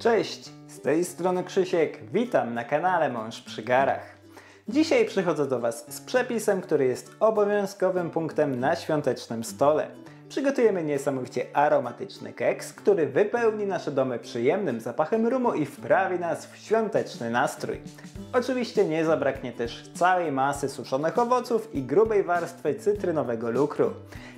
Cześć, z tej strony Krzysiek, witam na kanale Mąż przy garach. Dzisiaj przychodzę do Was z przepisem, który jest obowiązkowym punktem na świątecznym stole. Przygotujemy niesamowicie aromatyczny keks, który wypełni nasze domy przyjemnym zapachem rumu i wprawi nas w świąteczny nastrój. Oczywiście nie zabraknie też całej masy suszonych owoców i grubej warstwy cytrynowego lukru.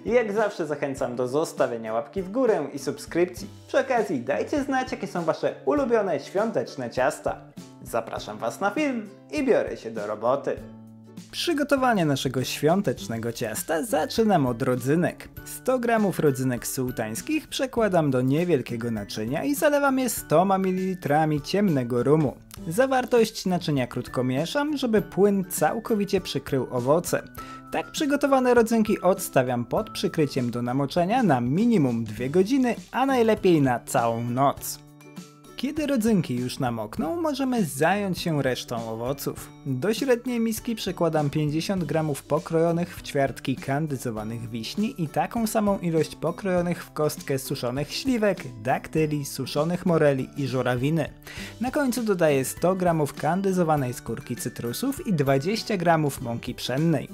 I jak zawsze zachęcam do zostawienia łapki w górę i subskrypcji. Przy okazji dajcie znać, jakie są Wasze ulubione świąteczne ciasta. Zapraszam Was na film i biorę się do roboty. Przygotowanie naszego świątecznego ciasta zaczynam od rodzynek. 100 g rodzynek sułtańskich przekładam do niewielkiego naczynia i zalewam je 100 ml ciemnego rumu. Zawartość naczynia krótko mieszam, żeby płyn całkowicie przykrył owoce. Tak przygotowane rodzynki odstawiam pod przykryciem do namoczenia na minimum 2 godziny, a najlepiej na całą noc. Kiedy rodzynki już namokną, możemy zająć się resztą owoców. Do średniej miski przekładam 50 g pokrojonych w ćwiartki kandyzowanych wiśni i taką samą ilość pokrojonych w kostkę suszonych śliwek, daktyli, suszonych moreli i żurawiny. Na końcu dodaję 100 g kandyzowanej skórki cytrusów i 20 g mąki pszennej.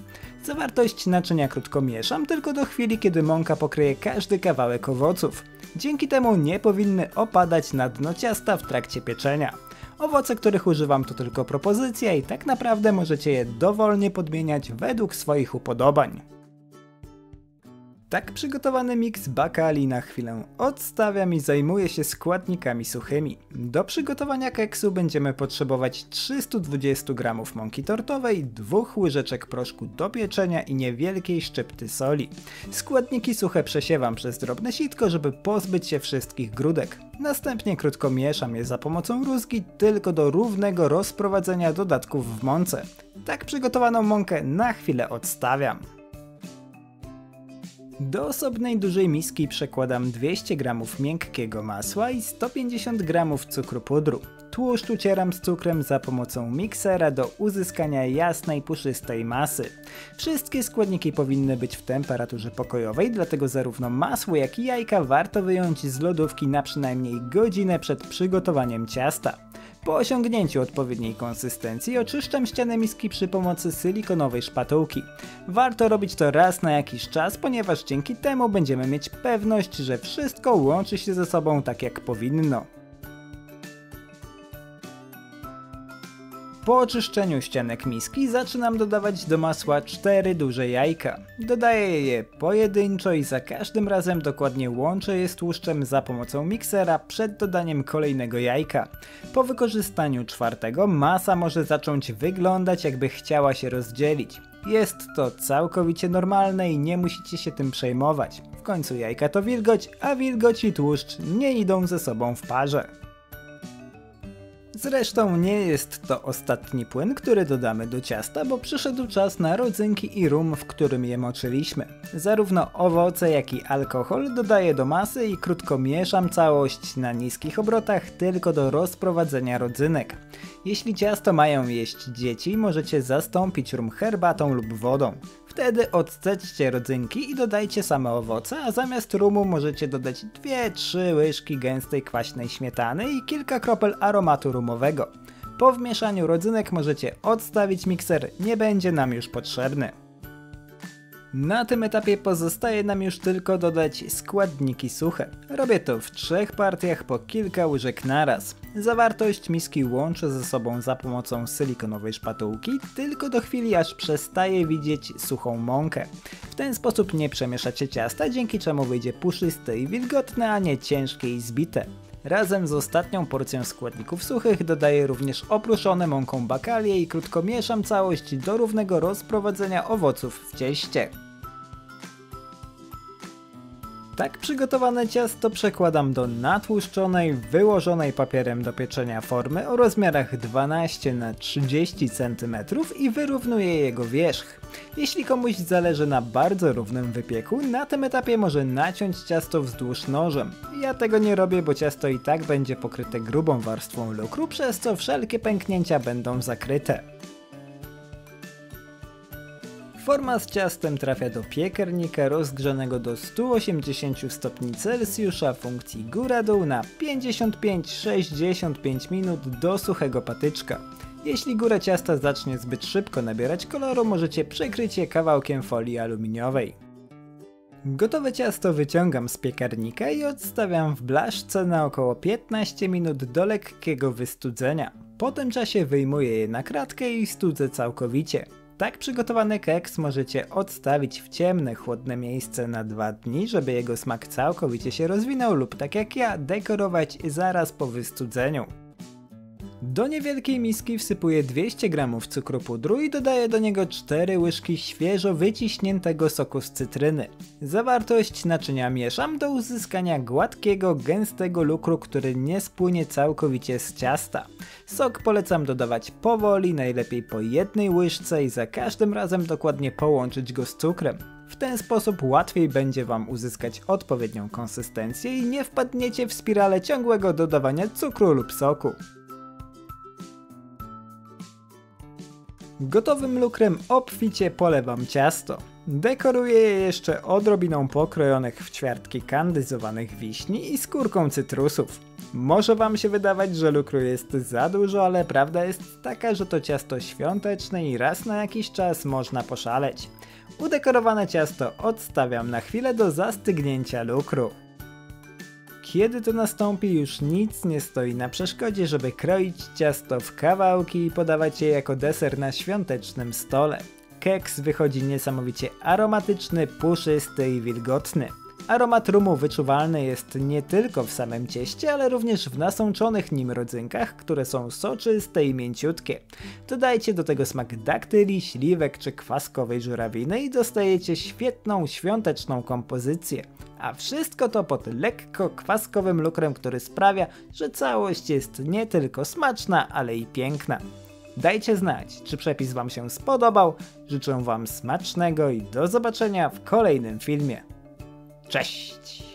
Zawartość naczynia krótko mieszam, tylko do chwili, kiedy mąka pokryje każdy kawałek owoców. Dzięki temu nie powinny opadać na dno ciasta w trakcie pieczenia. Owoce, których używam, to tylko propozycja i tak naprawdę możecie je dowolnie podmieniać według swoich upodobań. Tak przygotowany miks bakali na chwilę odstawiam i zajmuję się składnikami suchymi. Do przygotowania keksu będziemy potrzebować 320 g mąki tortowej, 2 łyżeczek proszku do pieczenia i niewielkiej szczypty soli. Składniki suche przesiewam przez drobne sitko, żeby pozbyć się wszystkich grudek. Następnie krótko mieszam je za pomocą rózgi tylko do równego rozprowadzenia dodatków w mące. Tak przygotowaną mąkę na chwilę odstawiam. Do osobnej dużej miski przekładam 200 g miękkiego masła i 150 g cukru pudru. Tłuszcz ucieram z cukrem za pomocą miksera do uzyskania jasnej, puszystej masy. Wszystkie składniki powinny być w temperaturze pokojowej, dlatego zarówno masło, jak i jajka warto wyjąć z lodówki na przynajmniej godzinę przed przygotowaniem ciasta. Po osiągnięciu odpowiedniej konsystencji oczyszczam ścianę miski przy pomocy silikonowej szpatułki. Warto robić to raz na jakiś czas, ponieważ dzięki temu będziemy mieć pewność, że wszystko łączy się ze sobą tak jak powinno. Po oczyszczeniu ścianek miski zaczynam dodawać do masła 4 duże jajka. Dodaję je pojedynczo i za każdym razem dokładnie łączę je z tłuszczem za pomocą miksera przed dodaniem kolejnego jajka. Po wykorzystaniu czwartego masa może zacząć wyglądać, jakby chciała się rozdzielić. Jest to całkowicie normalne i nie musicie się tym przejmować. W końcu jajka to wilgoć, a wilgoć i tłuszcz nie idą ze sobą w parze. Zresztą nie jest to ostatni płyn, który dodamy do ciasta, bo przyszedł czas na rodzynki i rum, w którym je moczyliśmy. Zarówno owoce, jak i alkohol dodaję do masy i krótko mieszam całość na niskich obrotach tylko do rozprowadzenia rodzynek. Jeśli ciasto mają jeść dzieci, możecie zastąpić rum herbatą lub wodą. Wtedy odcećcie rodzynki i dodajcie same owoce, a zamiast rumu możecie dodać 2-3 łyżki gęstej kwaśnej śmietany i kilka kropel aromatu rumowego. Po wmieszaniu rodzynek możecie odstawić mikser, nie będzie nam już potrzebny. Na tym etapie pozostaje nam już tylko dodać składniki suche. Robię to w 3 partiach po kilka łyżek naraz. Zawartość miski łączę ze sobą za pomocą silikonowej szpatułki, tylko do chwili aż przestaje widzieć suchą mąkę. W ten sposób nie przemieszacie ciasta, dzięki czemu wyjdzie puszyste i wilgotne, a nie ciężkie i zbite. Razem z ostatnią porcją składników suchych dodaję również oprószone mąką bakalie i krótko mieszam całość do równego rozprowadzenia owoców w cieście. Tak przygotowane ciasto przekładam do natłuszczonej, wyłożonej papierem do pieczenia formy o rozmiarach 12 na 30 cm i wyrównuję jego wierzch. Jeśli komuś zależy na bardzo równym wypieku, na tym etapie może naciąć ciasto wzdłuż nożem. Ja tego nie robię, bo ciasto i tak będzie pokryte grubą warstwą lukru, przez co wszelkie pęknięcia będą zakryte. Forma z ciastem trafia do piekarnika rozgrzanego do 180 stopni Celsjusza funkcji góra-dół na 55-65 minut do suchego patyczka. Jeśli góra ciasta zacznie zbyt szybko nabierać koloru, możecie przykryć je kawałkiem folii aluminiowej. Gotowe ciasto wyciągam z piekarnika i odstawiam w blaszce na około 15 minut do lekkiego wystudzenia. Po tym czasie wyjmuję je na kratkę i studzę całkowicie. Tak przygotowany keks możecie odstawić w ciemne, chłodne miejsce na 2 dni, żeby jego smak całkowicie się rozwinął, lub tak jak ja, dekorować zaraz po wystudzeniu. Do niewielkiej miski wsypuję 200 g cukru pudru i dodaję do niego 4 łyżki świeżo wyciśniętego soku z cytryny. Zawartość naczynia mieszam do uzyskania gładkiego, gęstego lukru, który nie spłynie całkowicie z ciasta. Sok polecam dodawać powoli, najlepiej po 1 łyżce i za każdym razem dokładnie połączyć go z cukrem. W ten sposób łatwiej będzie Wam uzyskać odpowiednią konsystencję i nie wpadniecie w spiralę ciągłego dodawania cukru lub soku. Gotowym lukrem obficie polewam ciasto. Dekoruję je jeszcze odrobiną pokrojonych w ćwiartki kandyzowanych wiśni i skórką cytrusów. Może Wam się wydawać, że lukru jest za dużo, ale prawda jest taka, że to ciasto świąteczne i raz na jakiś czas można poszaleć. Udekorowane ciasto odstawiam na chwilę do zastygnięcia lukru. Kiedy to nastąpi, już nic nie stoi na przeszkodzie, żeby kroić ciasto w kawałki i podawać je jako deser na świątecznym stole. Keks wychodzi niesamowicie aromatyczny, puszysty i wilgotny. Aromat rumu wyczuwalny jest nie tylko w samym cieście, ale również w nasączonych nim rodzynkach, które są soczyste i mięciutkie. Dodajcie do tego smak daktyli, śliwek czy kwaskowej żurawiny i dostajecie świetną świąteczną kompozycję. A wszystko to pod lekko kwaskowym lukrem, który sprawia, że całość jest nie tylko smaczna, ale i piękna. Dajcie znać, czy przepis Wam się spodobał. Życzę Wam smacznego i do zobaczenia w kolejnym filmie. Cześć!